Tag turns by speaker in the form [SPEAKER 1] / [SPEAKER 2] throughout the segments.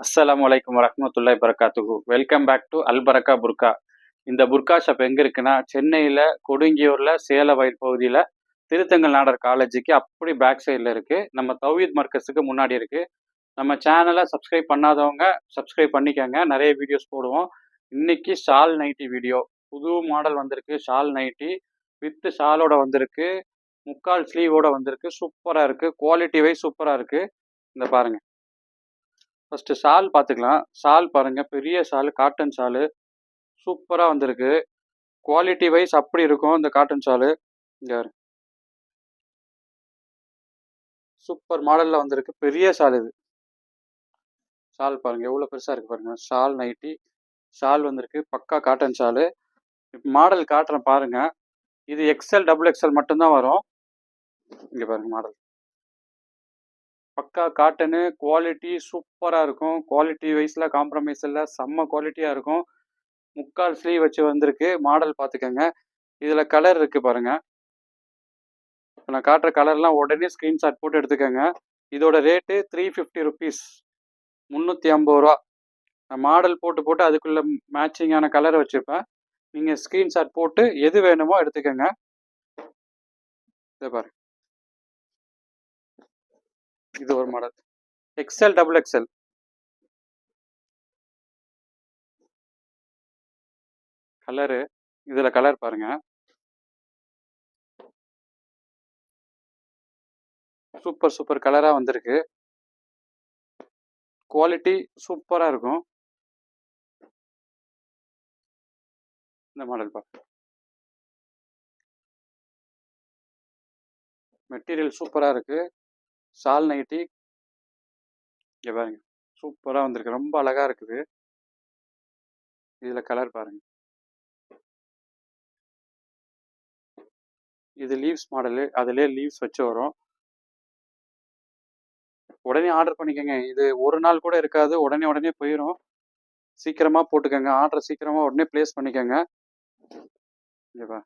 [SPEAKER 1] அஸ்ஸலாமு அலைக்கும் வரஹ்மத்துல்லாஹி பரக்காத்துஹு. வெல்கம் பேக் டு அல் பரக்கா புர்கா. இந்த புர்கா ஷாப் எங்க இருக்குன்னா, சென்னையில கொடுங்கியூர்ல சேலவயல் பகுதியில திருத்தங்கல் நாடார் காலேஜுக்கு அப்படி பேக் சைடில் இருக்கு. நம்ம தௌஹீத் மர்கஸுக்கு முன்னாடி இருக்கு. நம்ம சேனலை சப்ஸ்கிரைப் பண்ணாதவங்க சப்ஸ்கிரைப் பண்ணிக்கங்க. நிறைய வீடியோஸ் போடுவோம். இன்னைக்கு ஷால் நைட்டி வீடியோ. புது மாடல் வந்திருக்கு. ஷால் நைட்டி வித் ஷாலோட வந்திருக்கு. முக்கால் ஸ்லீவோட வந்திருக்கு. சூப்பரா இருக்கு. குவாலிட்டி வைஸ் சூப்பரா இருக்கு. இந்த பாருங்க. ஃபர்ஸ்ட் ஷால் பார்த்துக்கலாம். ஷால் பாருங்க, பெரிய ஷால், காட்டன் ஷாலு சூப்பராக வந்திருக்கு. குவாலிட்டி வைஸ் அப்படி இருக்கும் இந்த காட்டன் ஷாலு. இங்க சூப்பர் மாடலில் வந்திருக்கு. பெரிய ஷால் இது. ஷால் பாருங்க எவ்வளோ பெருசாக இருக்கு பாருங்க. ஷால் நைட்டி ஷால் வந்திருக்கு. பக்கா காட்டன் ஷாலு. மாடல் காட்டுறேன் பாருங்க. இது எக்ஸ்எல் டபுள் எக்ஸ்எல் மட்டும்தான் வரும். இங்கே பாருங்க மாடல். பக்கா காட்டனு, குவாலிட்டி சூப்பராக இருக்கும். குவாலிட்டி வைஸில் காம்ப்ரமைஸ் இல்லை, செம்ம குவாலிட்டியாக இருக்கும். முக்கால் ஸ்லீவ் வச்சு வந்திருக்கு. மாடல் பார்த்துக்கங்க. இதில் கலர் இருக்குது பாருங்க. இப்போ நான் காட்டுற கலர்லாம் உடனே ஸ்க்ரீன்ஷாட் போட்டு எடுத்துக்கோங்க. இதோட ரேட்டு 350 ருபீஸ், 350 ரூபா. நான் மாடல் போட்டு அதுக்குள்ளே மேட்சிங்கான கலரை வச்சுருப்பேன். நீங்கள் ஸ்க்ரீன்ஷாட் போட்டு எது வேணுமோ எடுத்துக்கோங்க. இதை பாருங்க, இது ஒரு model XL double XL. Colour இதில் கலர் பாருங்க. சூப்பர் சூப்பர் கலராக வந்திருக்கு. குவாலிட்டி சூப்பராக இருக்கும். இந்த மாடல் பாருங்க. மெட்டீரியல் சூப்பராக இருக்குது. ஷால் நைட்டி இங்கே பாருங்க, சூப்பராக வந்திருக்கு. ரொம்ப அழகாக இருக்குது. இதில் கலர் பாருங்க. இது லீவ்ஸ் மாடலு. அதிலே லீவ்ஸ் வச்சு வரும். உடனே ஆர்டர் பண்ணிக்கோங்க. இது ஒரு நாள் கூட இருக்காது. உடனே போயிடும். சீக்கிரமாக போட்டுக்கோங்க. ஆர்டர் சீக்கிரமாக உடனே ப்ளேஸ் பண்ணிக்கோங்க. இங்கே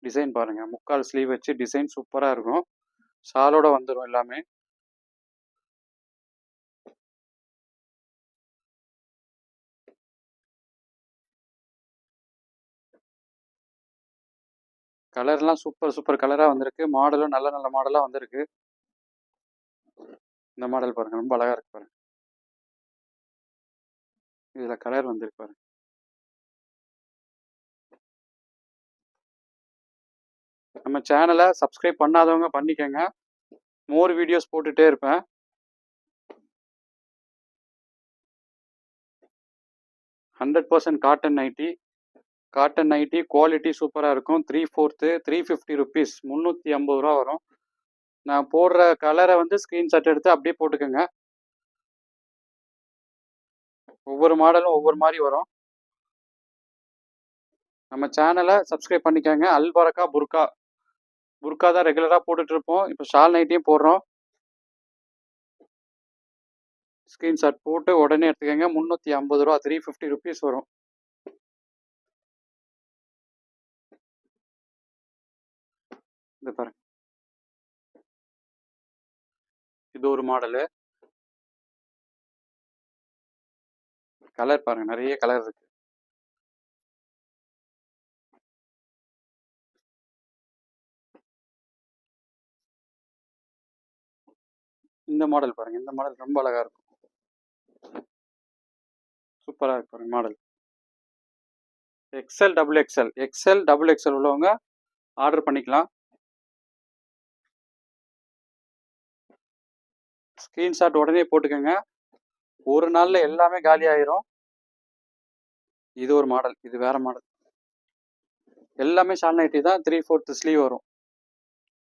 [SPEAKER 1] டிசைன் பாருங்க. முக்கால் ஸ்லீவ் வச்சு டிசைன் சூப்பராக இருக்கும். ஷாலோட வந்துடும் எல்லாமே. கலர்லாம் சூப்பர் சூப்பர் கலராக வந்திருக்கு. மாடலும் நல்ல நல்ல மாடலாக வந்திருக்கு. இந்த மாடல் பாருங்க, ரொம்ப அழகாக இருக்கு பாருங்க. இதில் கலர் வந்திருக்கு பாருங்க. நம்ம சேனலை சப்ஸ்கிரைப் பண்ணாதவங்க பண்ணிக்கோங்க. மோர் வீடியோஸ் போட்டுகிட்டே இருப்பேன். %100% cotton nightie. Cotton nightie quality சூப்பராக இருக்கும். 3/4 350 ருபீஸ், 350 ரூபா வரும். நான் போடுற கலரை ஸ்க்ரீன்ஷாட் எடுத்து அப்படியே போட்டுக்கோங்க. ஒவ்வொரு மாடலும் ஒவ்வொரு மாதிரி வரும். நம்ம சேனலை சப்ஸ்கிரைப் பண்ணிக்கோங்க. அல் பரக்கா புர்கா. புர்கா தான் ரெகுலராக போட்டுட்ருப்போம். இப்போ ஷால் நைட்டியும் போடுறோம். ஸ்க்ரீன்ஷாட் போட்டு உடனே எடுத்துக்கோங்க. 350 ரூபா, 350 ருபீஸ் வரும். இந்த பாருங்க, இது ஒரு மாடலு. கலர் பாருங்க, நிறைய கலர் இருக்கு. இந்த மாடல் பாருங்க. இந்த மாடல் ரொம்ப அழகா இருக்கும். சூப்பராக இருக்கு பாருங்க model. XL double XL. XL double XL உள்ளவங்க ஆர்டர் பண்ணிக்கலாம். ஸ்க்ரீன்ஷாட் உடனே போட்டுக்கோங்க. ஒரு நாளில் எல்லாமே காலி ஆயிரும். இது ஒரு மாடல். இது வேற மாடல். எல்லாமே ஷால் நைட்டி தான். 3/4 ஸ்லீவ் வரும்.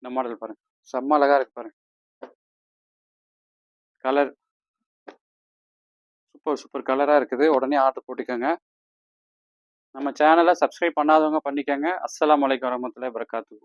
[SPEAKER 1] இந்த மாடல் பாருங்க, செம்ம அழகா இருக்கு பாருங்க. கலர் சூப்பர் சூப்பர் கலராக இருக்குது. உடனே ஆர்டர் போட்டுக்கோங்க. நம்ம சேனலை சப்ஸ்கிரைப் பண்ணாதவங்க பண்ணிக்கோங்க. அஸ்ஸலாமு அலைக்கும் வரஹ்மத்துல்லாஹி வபரகாத்துஹு.